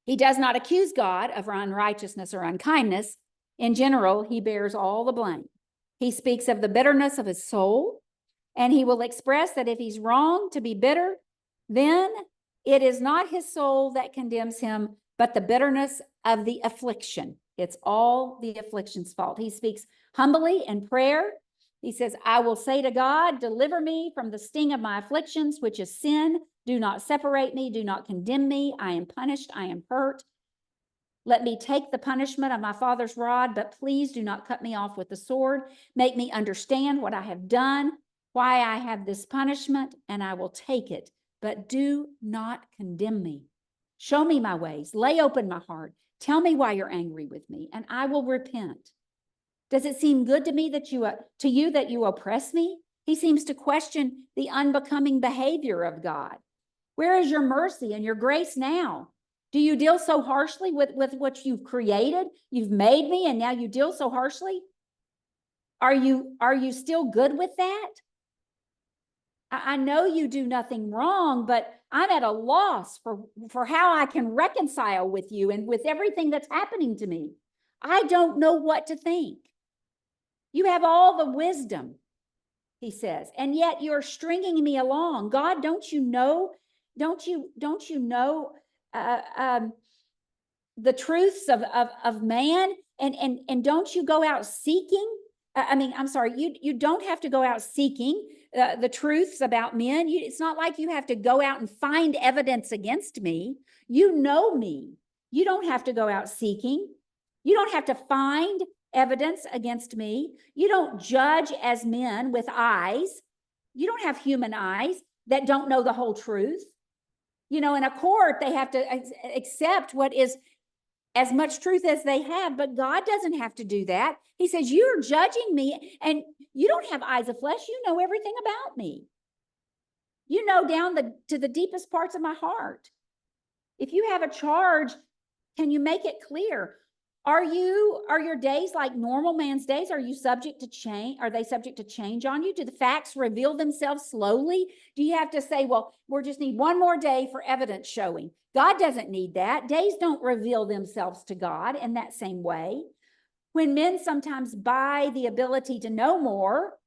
He does not accuse God of unrighteousness or unkindness. In general, he bears all the blame. He speaks of the bitterness of his soul, and he will express that if he's wrong to be bitter, then it is not his soul that condemns him, but the bitterness of the affliction. It's all the affliction's fault. He speaks humbly in prayer. He says, I will say to God, deliver me from the sting of my afflictions, which is sin. Do not separate me. Do not condemn me. I am punished. I am hurt. Let me take the punishment of my father's rod, but please do not cut me off with the sword. Make me understand what I have done, why I have this punishment, and I will take it. But do not condemn me. Show me my ways. Lay open my heart. Tell me why you're angry with me, and I will repent. Does it seem good to me that you oppress me? He seems to question the unbecoming behavior of God. Where is your mercy and your grace now? Do you deal so harshly with what you've created? You've made me, and now you deal so harshly? Are you still good with that? I know you do nothing wrong, but I'm at a loss for how I can reconcile with you and with everything that's happening to me. I don't know what to think. You have all the wisdom, he says, and yet you're stringing me along. God, don't you know the truths of man, and don't you go out seeking? You don't have to go out seeking the truths about men. It's not like you have to go out and find evidence against me. You know me. You don't have to go out seeking. You don't have to find evidence against me. You don't judge as men with eyes. You don't have human eyes that don't know the whole truth. In a court, they have to accept what is as much truth as they have, but God doesn't have to do that. He says, you're judging me, and you don't have eyes of flesh. You know everything about me. You know down to the deepest parts of my heart. If you have a charge, can you make it clear? Are your days like normal man's days? Are you subject to change? Are they subject to change on you? Do the facts reveal themselves slowly? Do you have to say, well, we just need one more day for evidence showing? God doesn't need that. Days don't reveal themselves to God in that same way. When men sometimes buy the ability to know more,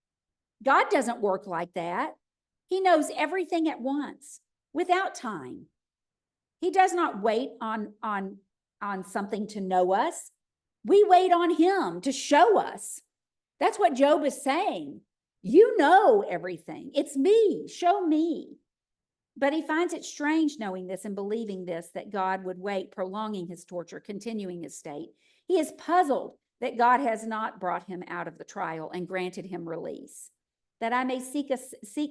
God doesn't work like that. He knows everything at once without time. He does not wait on something to know us. We wait on him to show us. That's what Job is saying. You know everything. It's me. Show me. But he finds it strange knowing this and believing this, that God would wait, prolonging his torture, continuing his state. He is puzzled that God has not brought him out of the trial and granted him release, that I may seek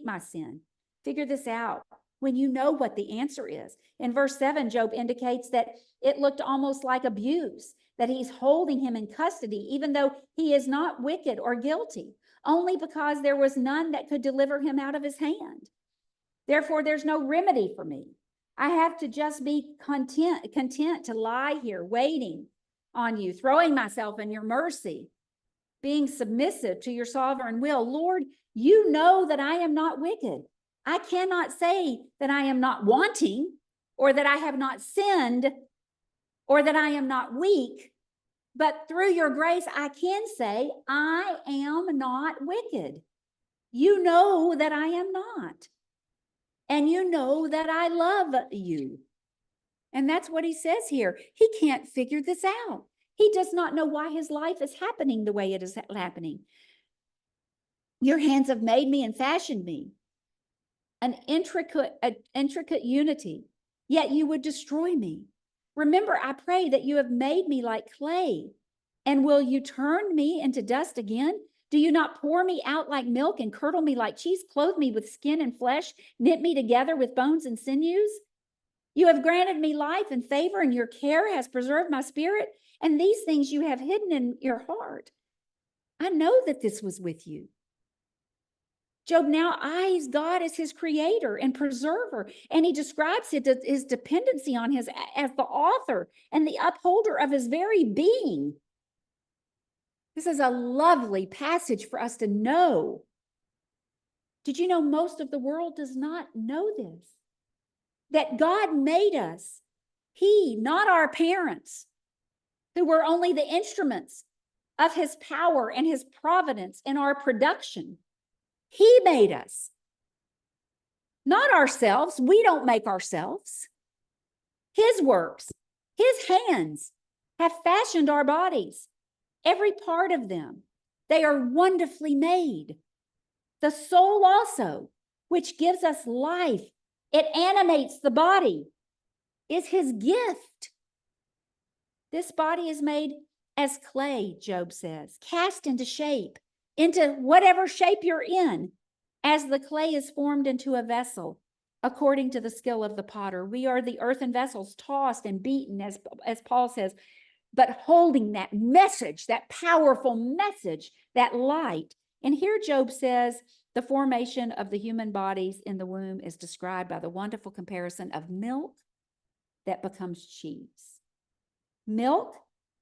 my sin. Figure this out when you know what the answer is. In verse 7, Job indicates that it looked almost like abuse, that he's holding him in custody, even though he is not wicked or guilty, only because there was none that could deliver him out of his hand. Therefore, there's no remedy for me. I have to just be content to lie here, waiting on you, throwing myself in your mercy, being submissive to your sovereign will. Lord, you know that I am not wicked. I cannot say that I am not wanting, or that I have not sinned, or that I am not weak. But through your grace, I can say I am not wicked. You know that I am not. And you know that I love you. And that's what he says here. He can't figure this out. He does not know why his life is happening the way it is happening. Your hands have made me and fashioned me. An intricate unity, yet you would destroy me. Remember, I pray that you have made me like clay. And will you turn me into dust again? Do you not pour me out like milk and curdle me like cheese, clothe me with skin and flesh, knit me together with bones and sinews? You have granted me life and favor, and your care has preserved my spirit, and these things you have hidden in your heart. I know that this was with you. Job now eyes God as his creator and preserver, and he describes his dependency on his as the author and the upholder of his very being. This is a lovely passage for us to know. Did you know most of the world does not know this? That God made us. He, not our parents, who were only the instruments of his power and his providence in our production. He made us. Not ourselves. We don't make ourselves. His works, his hands have fashioned our bodies. Every part of them, they are wonderfully made. The soul also, which gives us life, it animates the body, is his gift. This body is made as clay, Job says, cast into shape, into whatever shape you're in, as the clay is formed into a vessel, according to the skill of the potter. We are the earthen vessels, tossed and beaten, as Paul says, but holding that message, that powerful message, that light. And here Job says the formation of the human bodies in the womb is described by the wonderful comparison of milk that becomes cheese. Milk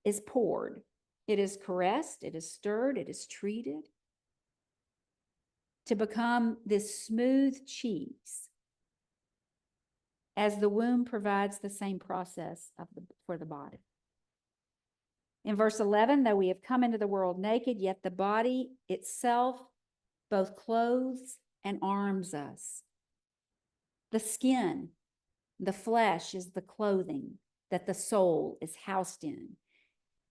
is poured, it is caressed, it is stirred, it is treated to become this smooth cheese, as the womb provides the same process for the body. In verse 11, though we have come into the world naked, yet the body itself both clothes and arms us. The skin, the flesh is the clothing that the soul is housed in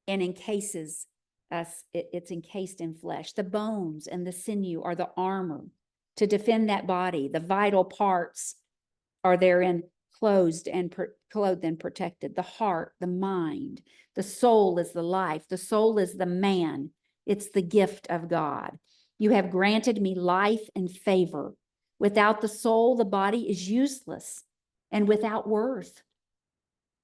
and encases us. It's encased in flesh. The bones and the sinew are the armor to defend that body. The vital parts are therein clothed and protected. The heart, the mind, the soul is the life. The soul is the man. It's the gift of God. You have granted me life and favor. Without the soul, the body is useless and without worth.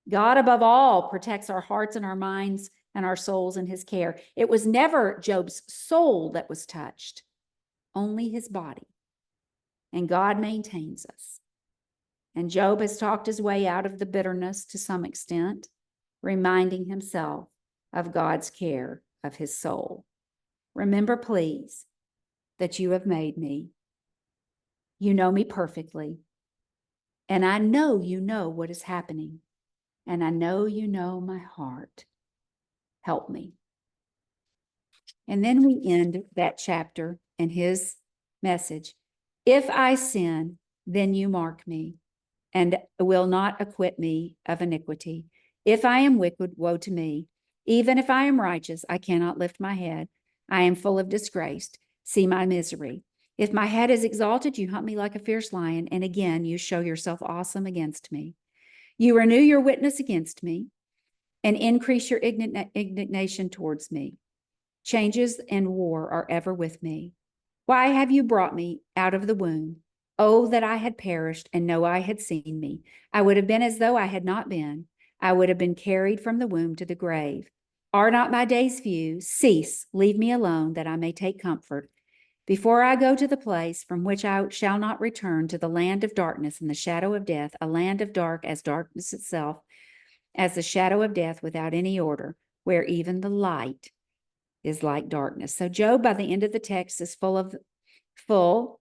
God, above all, protects our hearts and our minds and our souls in his care. It was never Job's soul that was touched, only his body. and God maintains us. And Job has talked his way out of the bitterness to some extent, reminding himself of God's care of his soul. Remember, please, that you have made me. You know me perfectly. And I know you know what is happening. And I know you know my heart. Help me. And then we end that chapter in his message. If I sin, then you mark me, and will not acquit me of iniquity. If I am wicked, woe to me. Even if I am righteous, I cannot lift my head. I am full of disgrace. See my misery. If my head is exalted, you hunt me like a fierce lion, and again you show yourself awesome against me. You renew your witness against me, and increase your indignation towards me. Changes and war are ever with me. Why have you brought me out of the womb? Oh, that I had perished and no eye had seen me. I would have been as though I had not been. I would have been carried from the womb to the grave. Are not my days few? Cease, leave me alone, that I may take comfort. Before I go to the place from which I shall not return, to the land of darkness and the shadow of death, a land of dark as darkness itself, as the shadow of death without any order, where even the light is like darkness. So Job, by the end of the text, is full,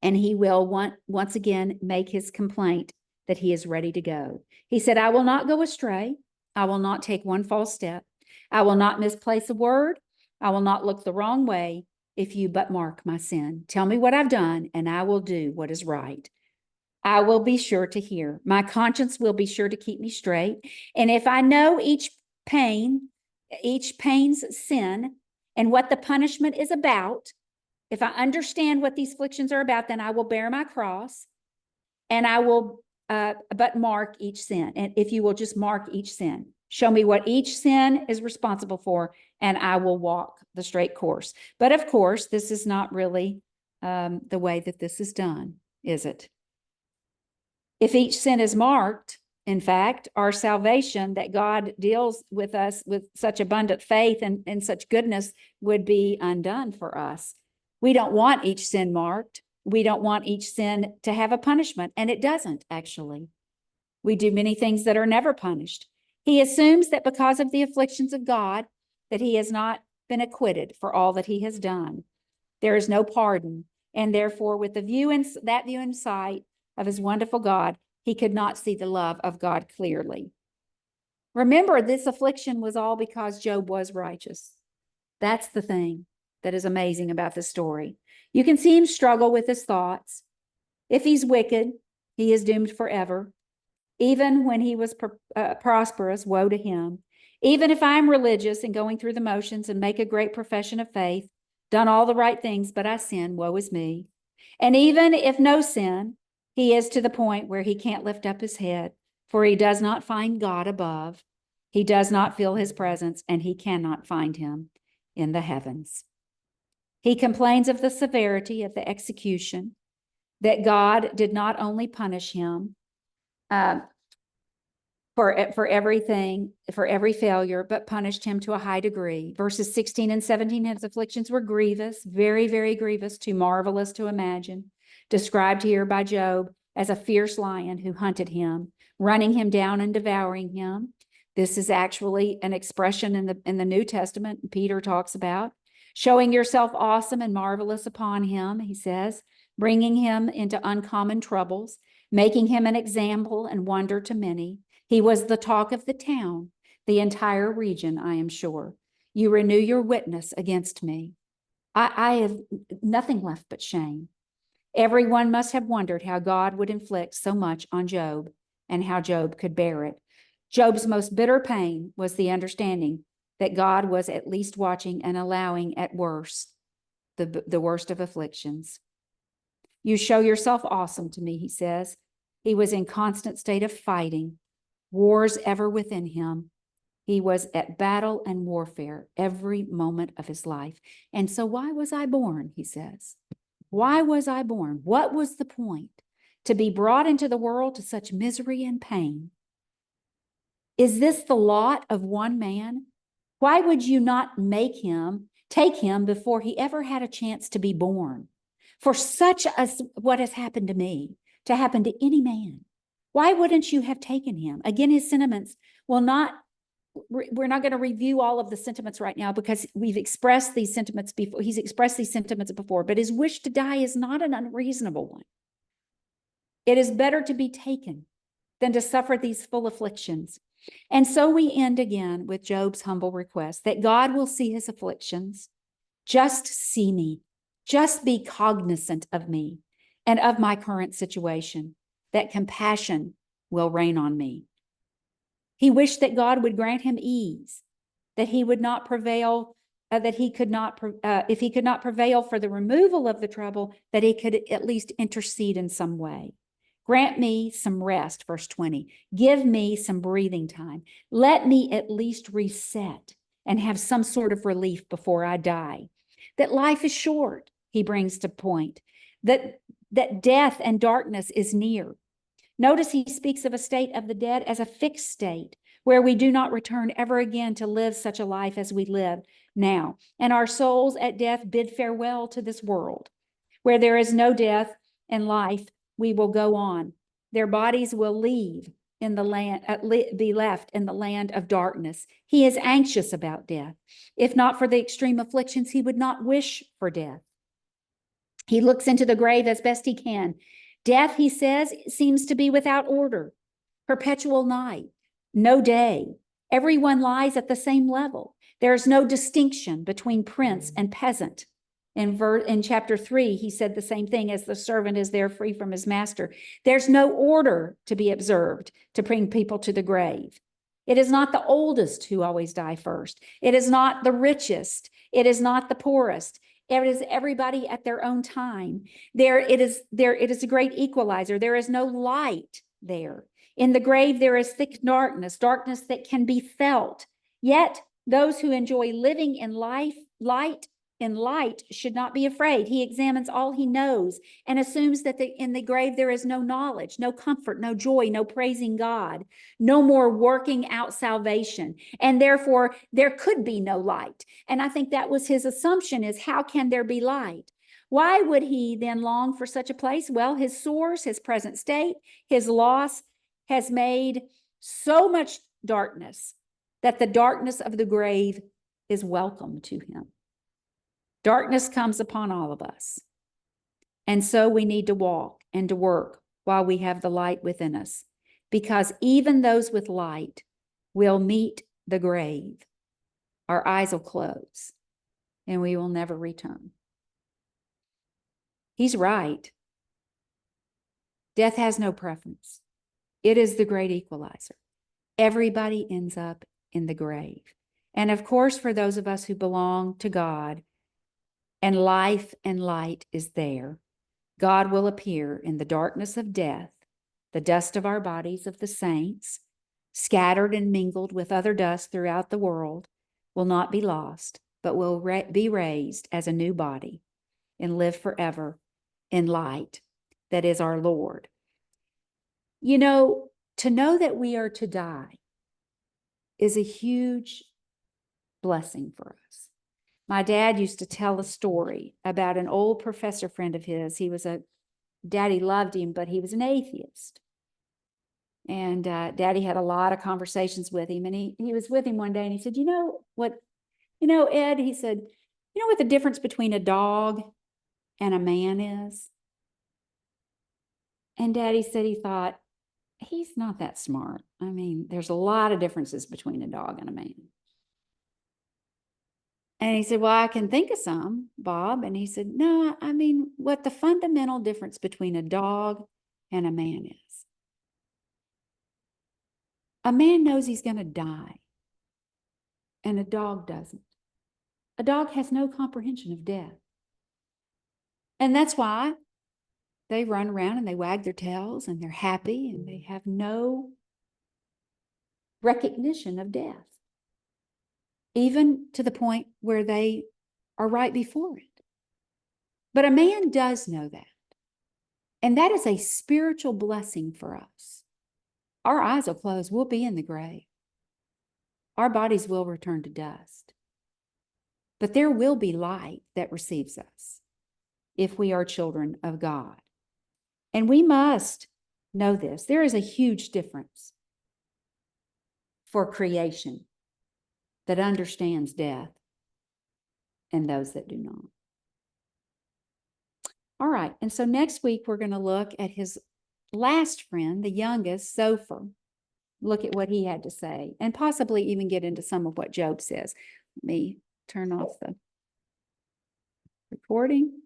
and he will once again make his complaint that he is ready to go. He said, I will not go astray. I will not take one false step. I will not misplace a word. I will not look the wrong way if you but mark my sin. Tell me what I've done, and I will do what is right. I will be sure to hear. My conscience will be sure to keep me straight. And if I know each pain's sin and what the punishment is about, if I understand what these afflictions are about, then I will bear my cross and I will but mark each sin. And if you will just mark each sin, show me what each sin is responsible for, and I will walk the straight course. But of course, this is not really the way that this is done, is it? If each sin is marked, in fact, our salvation that God deals with us with such abundant faith and such goodness would be undone for us. We don't want each sin marked. We don't want each sin to have a punishment, and it doesn't, actually. We do many things that are never punished. He assumes that because of the afflictions of God, that he has not been acquitted for all that he has done. There is no pardon, and therefore, with that view in sight of his wonderful God, he could not see the love of God clearly. Remember, this affliction was all because Job was righteous. That's the thing that is amazing about this story. You can see him struggle with his thoughts. If he's wicked, he is doomed forever. Even when he was prosperous, woe to him. Even if I'm religious and going through the motions and make a great profession of faith, done all the right things, but I sin, woe is me. And even if no sin, he is to the point where he can't lift up his head, for he does not find God above. He does not feel his presence, and he cannot find him in the heavens. He complains of the severity of the execution, that God did not only punish him for everything, for every failure, but punished him to a high degree. Verses 16 and 17, his afflictions were grievous, very, very grievous, too marvelous to imagine. Described here by Job as a fierce lion who hunted him, running him down and devouring him. This is actually an expression in the New Testament Peter talks about. Showing yourself awesome and marvelous upon him, he says, bringing him into uncommon troubles, making him an example and wonder to many. He was the talk of the town, the entire region, I am sure. You renew your witness against me. I have nothing left but shame. Everyone must have wondered how God would inflict so much on Job and how Job could bear it. Job's most bitter pain was the understanding that God was at least watching and allowing at worst the worst of afflictions. You show yourself awesome to me, he says. He was in constant state of fighting, wars ever within him. He was at battle and warfare every moment of his life. And so why was I born, he says. Why was I born? What was the point? To be brought into the world to such misery and pain? Is this the lot of one man? Why would you not take him before he ever had a chance to be born? For such as what has happened to me to happen to any man, why wouldn't you have taken him? Again, his sentiments will not, we're not going to review all of the sentiments right now because we've expressed these sentiments before. He's expressed these sentiments before, but his wish to die is not an unreasonable one. It is better to be taken than to suffer these full afflictions. And so we end again with Job's humble request that God will see his afflictions. Just see me, just be cognizant of me and of my current situation, that compassion will reign on me. He wished that God would grant him ease, that he would not prevail, that he could not, if he could not prevail for the removal of the trouble, that he could at least intercede in some way. Grant me some rest, verse 20. Give me some breathing time. Let me at least reset and have some sort of relief before I die. That life is short, he brings to point, that death and darkness is near. Notice he speaks of a state of the dead as a fixed state where we do not return ever again to live such a life as we live now. And our souls at death bid farewell to this world. Where there is no death and life, we will go on. Their bodies will leave in the land, be left in the land of darkness. He is anxious about death. If not for the extreme afflictions, he would not wish for death. He looks into the grave as best he can. Death, he says, seems to be without order, perpetual night, no day. Everyone lies at the same level. There is no distinction between prince and peasant. In chapter 3, he said the same thing, as the servant is there free from his master. There's no order to be observed to bring people to the grave. It is not the oldest who always die first. It is not the richest. It is not the poorest. It is everybody at their own time. It is a great equalizer. There is no light there. In the grave, there is thick darkness that can be felt. Yet those who enjoy living in light should not be afraid. He examines all he knows and assumes that in the grave there is no knowledge, no comfort, no joy, no praising God, no more working out salvation. And therefore, there could be no light. And I think that was his assumption, is how can there be light? Why would he then long for such a place? Well, his source, his present state, his loss has made so much darkness that the darkness of the grave is welcome to him. Darkness comes upon all of us. And so we need to walk and to work while we have the light within us, because even those with light will meet the grave. Our eyes will close and we will never return. He's right. Death has no preference. It is the great equalizer. Everybody ends up in the grave. And of course, for those of us who belong to God, and life and light is there, God will appear in the darkness of death. The dust of our bodies of the saints, scattered and mingled with other dust throughout the world, will not be lost, but will be raised as a new body and live forever in light that is our Lord. You know, to know that we are to die is a huge blessing for us. My dad used to tell a story about an old professor friend of his. Daddy loved him, but he was an atheist. And Daddy had a lot of conversations with him. And he was with him one day and he said, Ed, he said, you know what the difference between a dog and a man is? And Daddy said he thought, he's not that smart. I mean, there's a lot of differences between a dog and a man. And he said, well, I can think of some, Bob. And he said, no, I mean, what the fundamental difference between a dog and a man is. A man knows he's going to die, and a dog doesn't. A dog has no comprehension of death. And that's why they run around and they wag their tails and they're happy and they have no recognition of death, even to the point where they are right before it. But a man does know that. And that is a spiritual blessing for us. Our eyes will close. We'll be in the grave. Our bodies will return to dust. But there will be light that receives us. if we are children of God. And we must know this. There is a huge difference for creation that understands death and those that do not. All right, and so next week we're going to look at his last friend, the youngest, Zophar. Look at what he had to say, and possibly even get into some of what Job says. Let me turn off the recording.